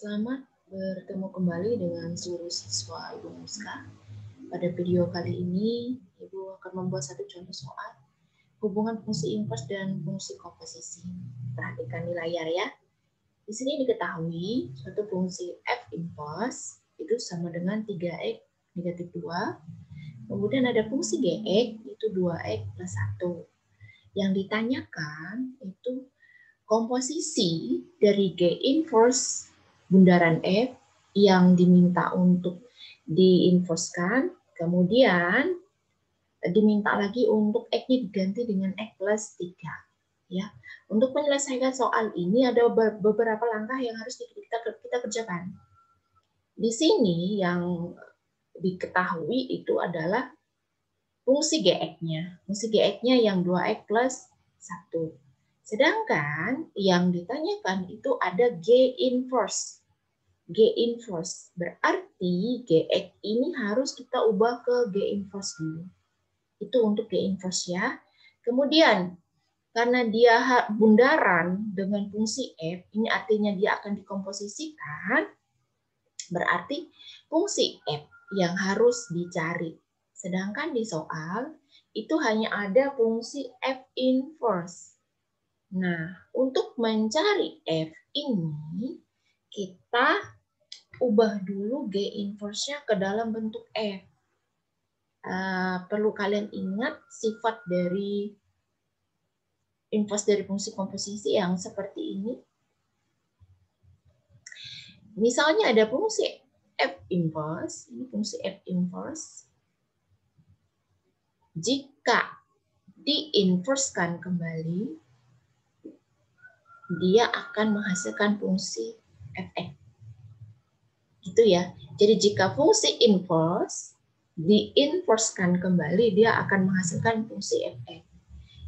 Selamat bertemu kembali dengan seluruh siswa Ibu Muska. Pada video kali ini, Ibu akan membuat satu contoh soal hubungan fungsi inverse dan fungsi komposisi. Perhatikan di layar ya. Di sini diketahui suatu fungsi f inverse itu sama dengan 3x negatif 2. Kemudian ada fungsi gx itu 2x plus 1. Yang ditanyakan itu komposisi dari G inverse bundaran F yang diminta untuk diinverskan, kemudian diminta lagi untuk X-nya diganti dengan X plus 3. Ya. Untuk menyelesaikan soal ini ada beberapa langkah yang harus kita kerjakan. Di sini yang diketahui itu adalah fungsi Gx-nya. Fungsi Gx-nya yang 2x plus 1. Sedangkan yang ditanyakan itu ada G inverse. G inverse berarti Gx ini harus kita ubah ke G inverse dulu. Itu untuk G inverse ya. Kemudian karena dia bundaran dengan fungsi f, ini artinya dia akan dikomposisikan, berarti fungsi f yang harus dicari. Sedangkan di soal itu hanya ada fungsi f inverse. Nah, untuk mencari f ini, kita ubah dulu G inverse-nya ke dalam bentuk f. Perlu kalian ingat sifat dari inverse dari fungsi komposisi yang seperti ini. Misalnya ada fungsi f inverse, ini fungsi f inverse. Jika diinverskan kembali, dia akan menghasilkan fungsi fx. Gitu ya. Jadi jika fungsi inverse diinverskan kembali, dia akan menghasilkan fungsi fx.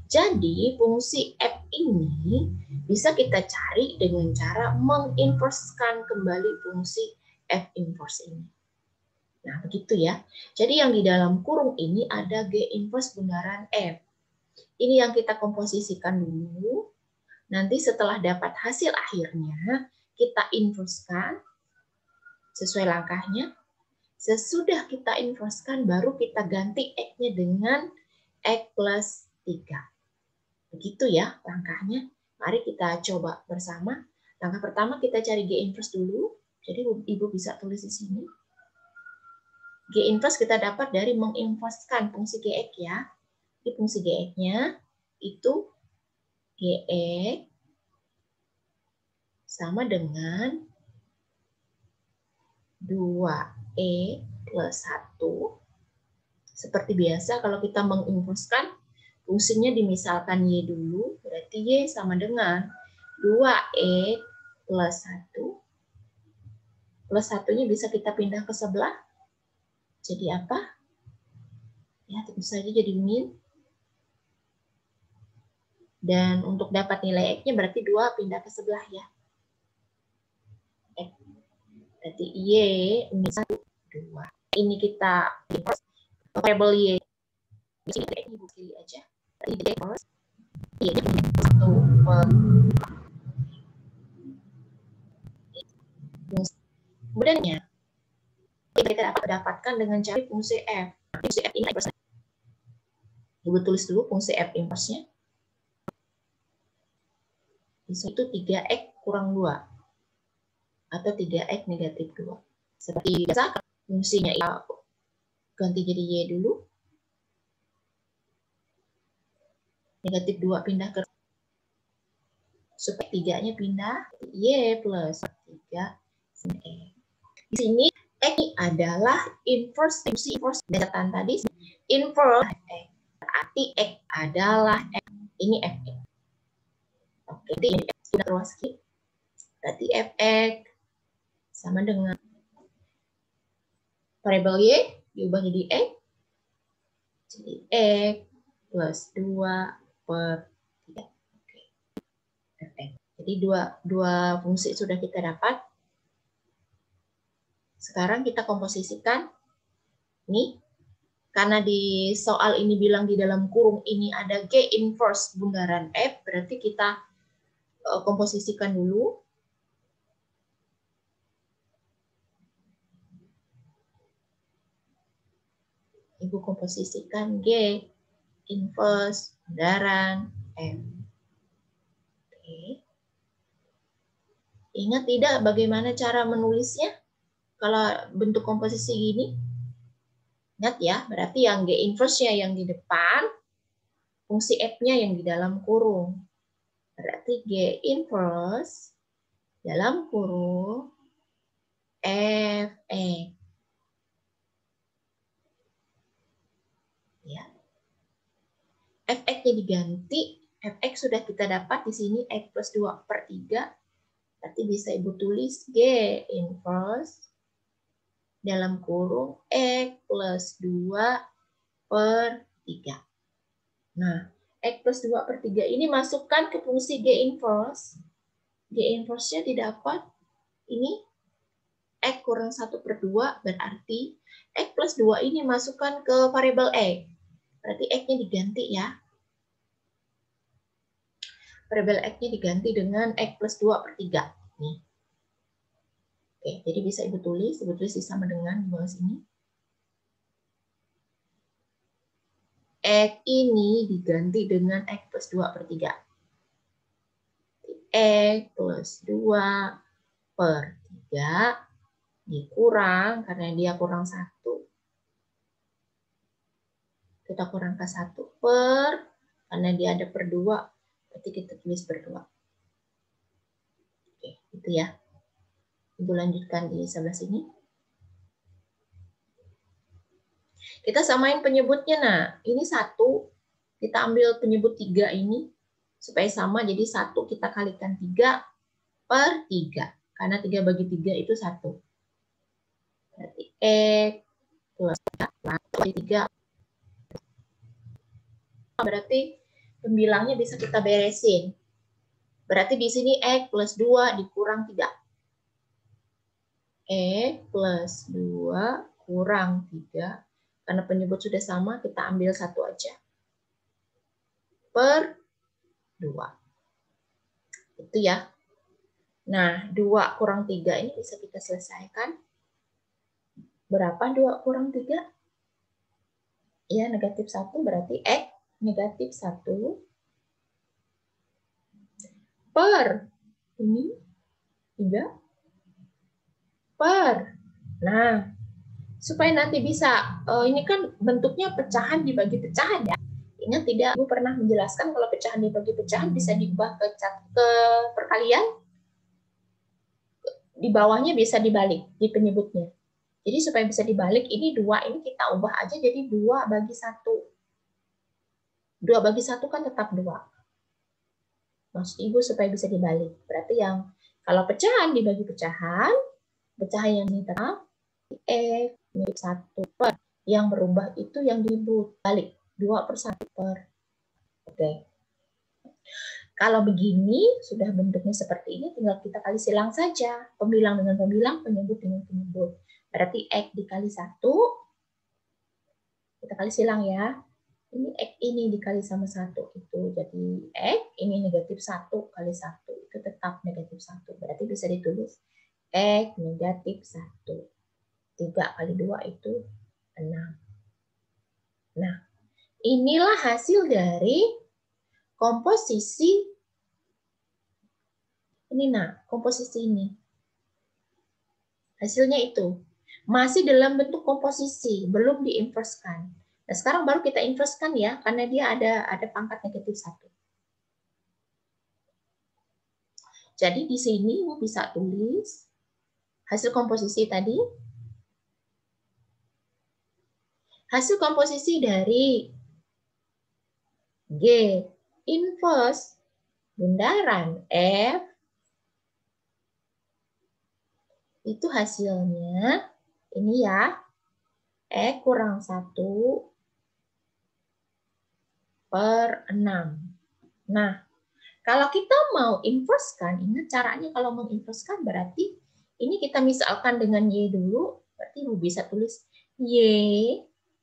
Jadi fungsi f ini bisa kita cari dengan cara menginverskan kembali fungsi f inverse ini. Nah, begitu ya. Jadi yang di dalam kurung ini ada G inverse bundaran f. Ini yang kita komposisikan dulu. Nanti setelah dapat hasil akhirnya, kita inverskan sesuai langkahnya. Sesudah kita inverskan, baru kita ganti X-nya dengan X plus 3. Begitu ya langkahnya. Mari kita coba bersama. Langkah pertama kita cari G inverse dulu. Jadi Ibu bisa tulis di sini. G inverse kita dapat dari menginverskan fungsi Gx ya. Di fungsi Gx-nya itu Gx sama dengan 2e plus 1. Seperti biasa kalau kita menginverskan, fungsinya dimisalkan y dulu, berarti y sama dengan 2e plus 1. Plus 1-nya bisa kita pindah ke sebelah. Jadi apa? Ya, tentu saja jadi min. Dan untuk dapat nilai X-nya berarti 2 pindah ke sebelah ya. X. Berarti Y min 1, 2. Ini kita inverse variable Y. Di sini X-nya Ibu pilih aja. Berarti Y inverse Y-nya 1 per. Kemudiannya kita dapatkan dengan cari fungsi F. Fungsi F ini inverse. Ibu tulis dulu fungsi F inverse-nya. Itu 3x kurang 2. Atau 3x negatif 2. Seperti biasa, fungsinya ganti jadi y dulu. Negatif 2 pindah ke supaya 3-nya pindah y plus 3 e. Di sini x adalah inverse fungsi inverse catatan tadi inverse x. Berarti x adalah x. Ini fx. Oke, jadi ini kita ruas sedikit. Berarti fx sama dengan variabel y diubah jadi x. Jadi x plus 2 per 3. Oke. Fx. Jadi dua fungsi sudah kita dapat. Sekarang kita komposisikan. Nih, karena di soal ini bilang di dalam kurung ini ada G inverse bundaran F, berarti kita komposisikan dulu. Ibu komposisikan G inverse bundaran F. Oke. Ingat tidak bagaimana cara menulisnya? Kalau bentuk komposisi gini, ingat ya, berarti yang G inverse-nya yang di depan, fungsi F-nya yang di dalam kurung. Berarti G inverse dalam kurung Fx. Ya. Fx-nya diganti, Fx sudah kita dapat di sini X plus 2/3. Berarti bisa Ibu tulis G inverse dalam kurung X plus 2/3. Nah, X plus 2/3 ini masukkan ke fungsi G inverse. G inverse-nya didapat ini X kurang 1/2 berarti X plus 2 ini masukkan ke variabel X. Berarti X-nya diganti ya. Variabel X-nya diganti dengan X plus 2/3. Nih. Oke, jadi bisa Ibu tulis sama dengan di bawah sini. X ini diganti dengan X plus 2/3. X plus 2/3 dikurang, karena dia kurang 1. Kita kurang ke 1 per, karena dia ada per 2, berarti kita tulis per 2. Oke, itu ya. Ibu lanjutkan di sebelah sini. Kita samain penyebutnya. Nah, ini 1, kita ambil penyebut 3 ini, supaya sama, jadi 1 kita kalikan 3/3. Karena 3 bagi 3 itu 1. Berarti X plus 3. Berarti pembilangnya bisa kita beresin. Berarti di sini X plus 2 dikurang 3. X plus 2 kurang 3. Karena penyebut sudah sama, kita ambil 1 aja. Per 2. Itu ya. Nah, 2 kurang 3 ini bisa kita selesaikan. Berapa 2 kurang 3? Ya, negatif 1 berarti X negatif 1 per ini 3 per. Nah, supaya nanti bisa, ini kan bentuknya pecahan dibagi pecahan ya. Ingat tidak, Ibu pernah menjelaskan kalau pecahan dibagi pecahan bisa diubah ke perkalian. Di bawahnya bisa dibalik di penyebutnya. Jadi supaya bisa dibalik, ini 2 ini kita ubah aja jadi 2/1. 2/1 kan tetap 2. Maksud Ibu supaya bisa dibalik. Berarti yang kalau pecahan dibagi pecahan, pecahan yang ini tetap X mirip 1 per. Yang berubah itu yang dibalik 2/1 per. Oke. Kalau begini, sudah bentuknya seperti ini, tinggal kita kali silang saja. Pembilang dengan pembilang, penyebut dengan penyebut. Berarti X dikali 1, kita kali silang ya. Ini X ini dikali sama 1, itu jadi X, ini negatif 1 kali 1, itu tetap negatif 1. Berarti bisa ditulis X negatif 1. 3 kali 2 itu 6. Nah, inilah hasil dari komposisi ini. Nah, komposisi ini. Hasilnya itu. Masih dalam bentuk komposisi, belum diinverskan. Nah, sekarang baru kita inverskan ya, karena dia ada pangkat negatif 1. Jadi di sini Ibu bisa tulis hasil komposisi tadi. Hasil komposisi dari G inverse bundaran F itu hasilnya ini ya, X kurang 1/6. Nah, kalau kita mau inverskan, ingat caranya kalau menginverskan berarti ini kita misalkan dengan Y dulu, berarti Ibu bisa tulis Y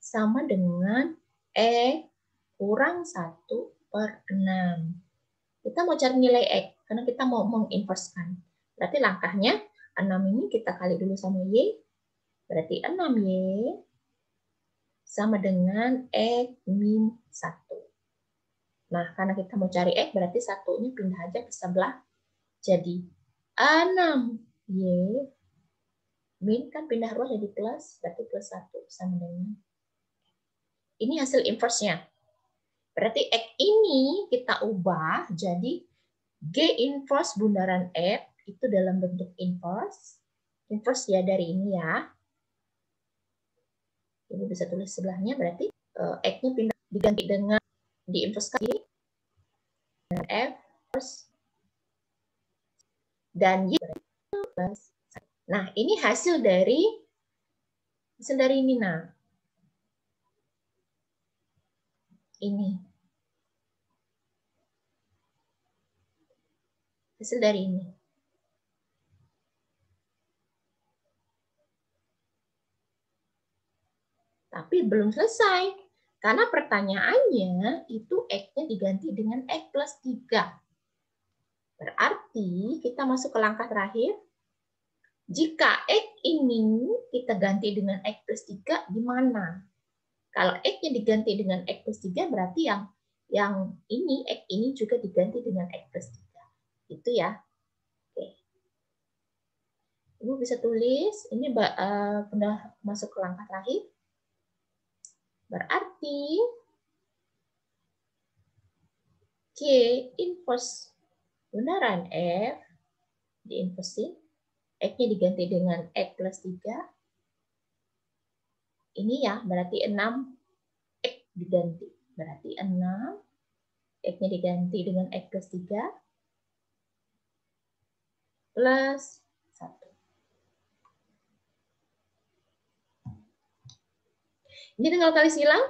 sama dengan X kurang 1/6. Kita mau cari nilai X, karena kita mau menginverskan. Berarti langkahnya 6 ini kita kali dulu sama Y, berarti 6Y sama dengan X min 1. Nah, karena kita mau cari X, berarti satunya pindah aja ke sebelah. Jadi 6Y min kan pindah ruas jadi plus, berarti plus 1 sama dengan. Ini hasil inverse-nya. Berarti X ini kita ubah jadi G inverse bundaran F itu dalam bentuk inverse. Inverse ya dari ini ya. Ini bisa tulis sebelahnya, berarti X-nya pindah diganti dengan di inverse kali dengan F dan Y plus. Nah, ini hasil dari ini. Nah, ini hasil dari ini. Tapi belum selesai. Karena pertanyaannya itu X-nya diganti dengan X plus 3. Berarti kita masuk ke langkah terakhir. Jika X ini kita ganti dengan X plus 3, gimana? Kalau X-nya diganti dengan X plus 3, berarti yang ini, X ini juga diganti dengan X plus 3. Itu ya. Oke. Ibu bisa tulis, ini udah masuk ke langkah terakhir. Berarti G inverse bundaran F diinversi, X-nya diganti dengan X plus 3. Ini ya, berarti 6 X diganti. Berarti 6 X-nya diganti dengan X plus 3 plus 1. Ini tinggal kali silang.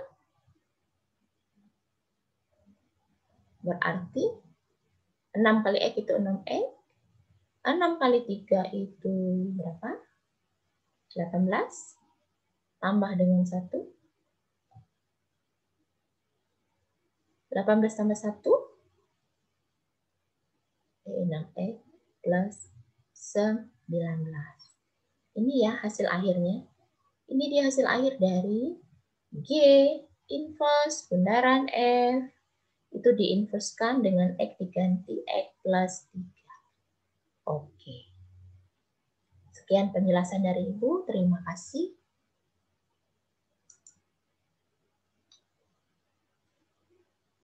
Berarti 6 kali X itu 6X. 6 kali 3 itu berapa? 18. Tambah dengan 1. 18 tambah 1. 6X plus 19. Ini ya hasil akhirnya. Ini dia hasil akhir dari G inverse bundaran F. Itu diinverskan dengan X diganti X plus 3. Oke. Sekian penjelasan dari Ibu. Terima kasih.